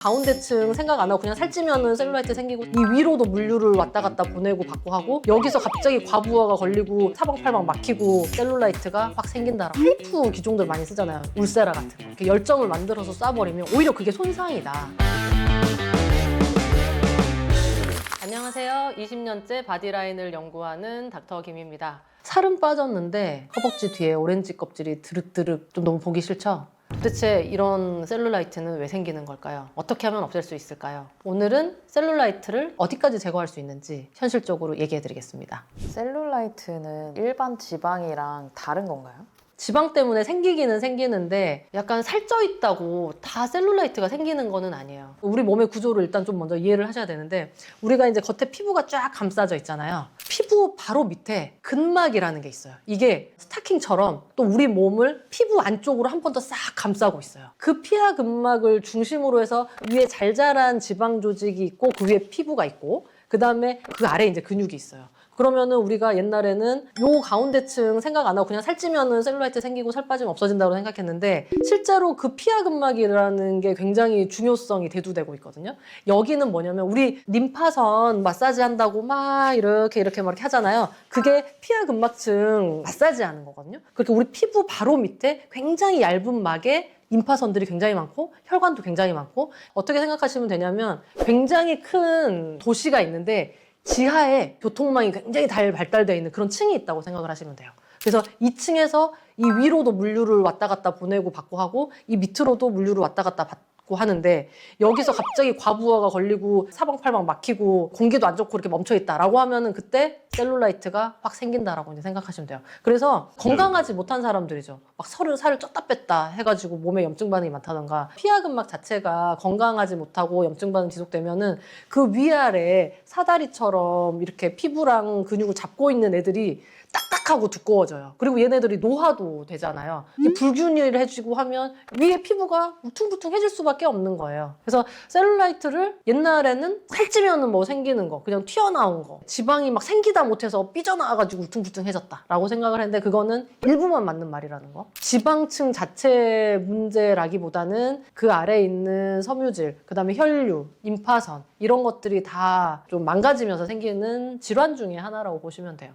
가운데층 생각 안 하고 그냥 살찌면은 셀룰라이트 생기고 이 위로도 물류를 왔다 갔다 보내고 받고 하고 여기서 갑자기 과부하가 걸리고 사방팔방 막히고 셀룰라이트가 확 생긴다. 하이프 기종들 많이 쓰잖아요. 울세라 같은 거. 이렇게 열정을 만들어서 쏴버리면 오히려 그게 손상이다. 안녕하세요. 20년째 바디라인을 연구하는 닥터 김입니다. 살은 빠졌는데 허벅지 뒤에 오렌지 껍질이 드륵드륵 좀 너무 보기 싫죠? 도대체 이런 셀룰라이트는 왜 생기는 걸까요? 어떻게 하면 없앨 수 있을까요? 오늘은 셀룰라이트를 어디까지 제거할 수 있는지 현실적으로 얘기해 드리겠습니다. 셀룰라이트는 일반 지방이랑 다른 건가요? 지방 때문에 생기기는 생기는데 약간 살쪄 있다고 다 셀룰라이트가 생기는 거는 아니에요. 우리 몸의 구조를 일단 좀 먼저 이해를 하셔야 되는데 우리가 이제 겉에 피부가 쫙 감싸져 있잖아요. 피부 바로 밑에 근막이라는 게 있어요. 이게 스타킹처럼 또 우리 몸을 피부 안쪽으로 한 번 더 싹 감싸고 있어요. 그 피하 근막을 중심으로 해서 위에 잘 자란 지방 조직이 있고 그 위에 피부가 있고 그 다음에 그 아래에 이제 근육이 있어요. 그러면은 우리가 옛날에는 요 가운데층 생각 안 하고 그냥 살찌면은 셀룰라이트 생기고 살 빠지면 없어진다고 생각했는데 실제로 그 피하 근막이라는 게 굉장히 중요성이 대두되고 있거든요. 여기는 뭐냐면 우리 림파선 마사지 한다고 막 이렇게 막 이렇게 하잖아요. 그게 피하 근막층 마사지 하는 거거든요. 그렇게 우리 피부 바로 밑에 굉장히 얇은 막에 림파선들이 굉장히 많고 혈관도 굉장히 많고 어떻게 생각하시면 되냐면 굉장히 큰 도시가 있는데 지하에 교통망이 굉장히 잘 발달되어 있는 그런 층이 있다고 생각을 하시면 돼요. 그래서 이 층에서 이 위로도 물류를 왔다 갔다 보내고 받고 하고 이 밑으로도 물류를 왔다 갔다 받고 하는데 여기서 갑자기 과부하가 걸리고 사방팔방 막히고 공기도 안 좋고 이렇게 멈춰있다라고 하면은 그때 셀룰라이트가 확 생긴다라고 이제 생각하시면 돼요. 그래서 건강하지 못한 사람들이죠. 막 살을 쪘다 뺐다 해가지고 몸에 염증 반응이 많다던가 피하 근막 자체가 건강하지 못하고 염증 반응 지속되면은 그 위아래 사다리처럼 이렇게 피부랑 근육을 잡고 있는 애들이 딱딱하고 두꺼워져요. 그리고 얘네들이 노화도 되잖아요. 이게 불균형을 해주고 하면 위에 피부가 울퉁불퉁해질 수밖에 없는 거예요. 그래서 셀룰라이트를 옛날에는 살찌면은 뭐 생기는 거, 그냥 튀어나온 거, 지방이 막 생기다 못해서 삐져나와가지고 울퉁불퉁해졌다라고 생각을 했는데 그거는 일부만 맞는 말이라는 거. 지방층 자체 문제라기보다는 그 아래에 있는 섬유질, 그 다음에 혈류, 림파선 이런 것들이 다 좀 망가지면서 생기는 질환 중에 하나라고 보시면 돼요.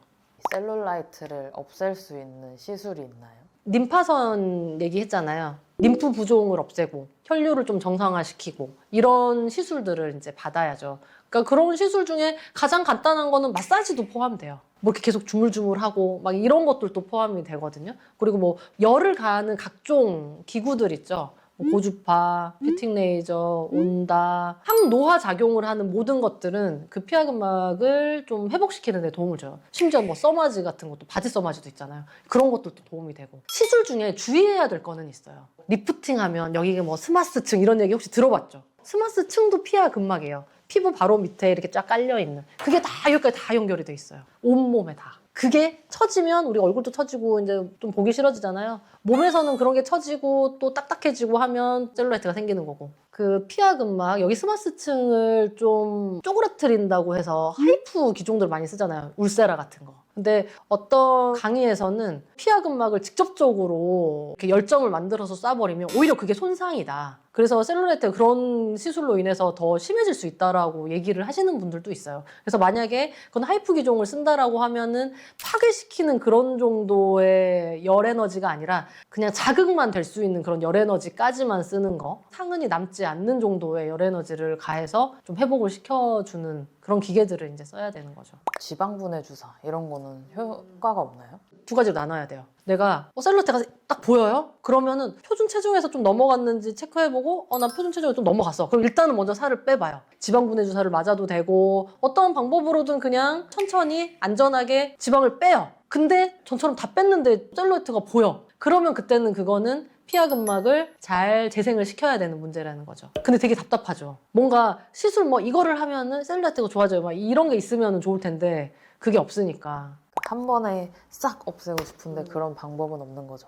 셀룰라이트를 없앨 수 있는 시술이 있나요? 림파선 얘기했잖아요. 림프 부종을 없애고 혈류를 좀 정상화시키고 이런 시술들을 이제 받아야죠. 그러니까 그런 시술 중에 가장 간단한 거는 마사지도 포함돼요. 뭐 이렇게 계속 주물주물하고 막 이런 것들도 포함이 되거든요. 그리고 뭐 열을 가하는 각종 기구들 있죠. 뭐 고주파, 피팅 레이저, 온다, 항노화 작용을 하는 모든 것들은 그 피하 근막을 좀 회복시키는 데 도움을 줘요. 심지어 뭐 써마지 같은 것도, 바지 써마지도 있잖아요. 그런 것도 도움이 되고. 시술 중에 주의해야 될 거는 있어요. 리프팅 하면 여기 뭐 스마스층 이런 얘기 혹시 들어봤죠? 스마스층도 피하 근막이에요. 피부 바로 밑에 이렇게 쫙 깔려있는. 그게 다 여기까지 다 연결이 돼 있어요. 온몸에 다. 그게 처지면 우리 얼굴도 처지고 이제 좀 보기 싫어지잖아요. 몸에서는 그런 게 처지고 또 딱딱해지고 하면 셀룰라이트가 생기는 거고. 그 피하 근막, 여기 스마스층을 좀 쪼그라뜨린다고 해서 하이프 기종들 많이 쓰잖아요. 울세라 같은 거. 근데 어떤 강의에서는 피하 근막을 직접적으로 이렇게 열정을 만들어서 쏴버리면 오히려 그게 손상이다. 그래서 셀룰라이트 그런 시술로 인해서 더 심해질 수 있다라고 얘기를 하시는 분들도 있어요. 그래서 만약에 그건 하이프 기종을 쓴다라고 하면은 파괴시키는 그런 정도의 열 에너지가 아니라 그냥 자극만 될 수 있는 그런 열 에너지까지만 쓰는 거. 상흔이 남지 않는 정도의 열 에너지를 가해서 좀 회복을 시켜주는 그런 기계들을 이제 써야 되는 거죠. 지방분해 주사 이런 거는 효과가 없나요? 두 가지로 나눠야 돼요. 내가 셀룰라이트가 딱 보여요? 그러면은 표준 체중에서 좀 넘어갔는지 체크해보고 난 표준 체중에 좀 넘어갔어. 그럼 일단은 먼저 살을 빼봐요. 지방 분해 주사를 맞아도 되고 어떤 방법으로든 그냥 천천히 안전하게 지방을 빼요. 근데 전처럼 다 뺐는데 셀룰라이트가 보여. 그러면 그때는 그거는 피하 근막을 잘 재생을 시켜야 되는 문제라는 거죠. 근데 되게 답답하죠. 뭔가 시술 뭐 이거를 하면은 셀룰라이트가 좋아져요. 막 이런 게 있으면 좋을 텐데 그게 없으니까. 한 번에 싹 없애고 싶은데 그런 방법은 없는 거죠.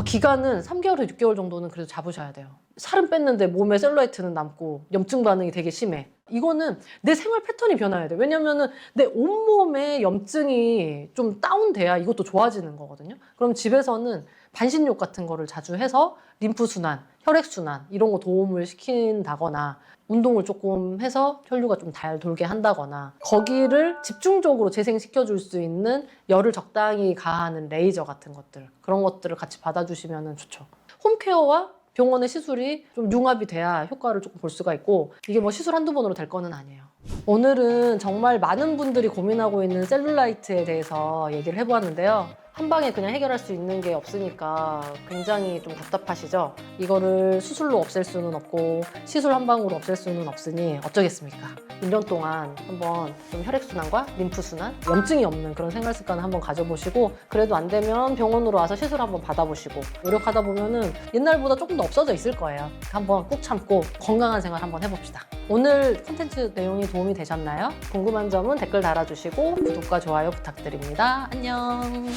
기간은 3개월에서 6개월 정도는 그래도 잡으셔야 돼요. 살은 뺐는데 몸에 셀룰라이트는 남고 염증 반응이 되게 심해. 이거는 내 생활 패턴이 변해야 돼. 왜냐면은 내 온몸에 염증이 좀 다운돼야 이것도 좋아지는 거거든요. 그럼 집에서는 반신욕 같은 거를 자주 해서 림프순환, 혈액순환 이런 거 도움을 시킨다거나 운동을 조금 해서 혈류가 좀 잘 돌게 한다거나 거기를 집중적으로 재생시켜 줄 수 있는 열을 적당히 가하는 레이저 같은 것들 그런 것들을 같이 받아주시면 좋죠. 홈케어와 병원의 시술이 좀 융합이 돼야 효과를 조금 볼 수가 있고 이게 뭐 시술 한두 번으로 될 거는 아니에요. 오늘은 정말 많은 분들이 고민하고 있는 셀룰라이트에 대해서 얘기를 해보았는데요. 한 방에 그냥 해결할 수 있는 게 없으니까 굉장히 좀 답답하시죠? 이거를 수술로 없앨 수는 없고 시술 한 방으로 없앨 수는 없으니 어쩌겠습니까? 1년 동안 한번 좀 혈액순환과 림프순환, 염증이 없는 그런 생활 습관을 한번 가져보시고 그래도 안 되면 병원으로 와서 시술 한번 받아보시고 노력하다 보면은 옛날보다 조금 더 없어져 있을 거예요. 한번 꾹 참고 건강한 생활 한번 해봅시다. 오늘 콘텐츠 내용이 도움이 되셨나요? 궁금한 점은 댓글 달아주시고 구독과 좋아요 부탁드립니다. 안녕.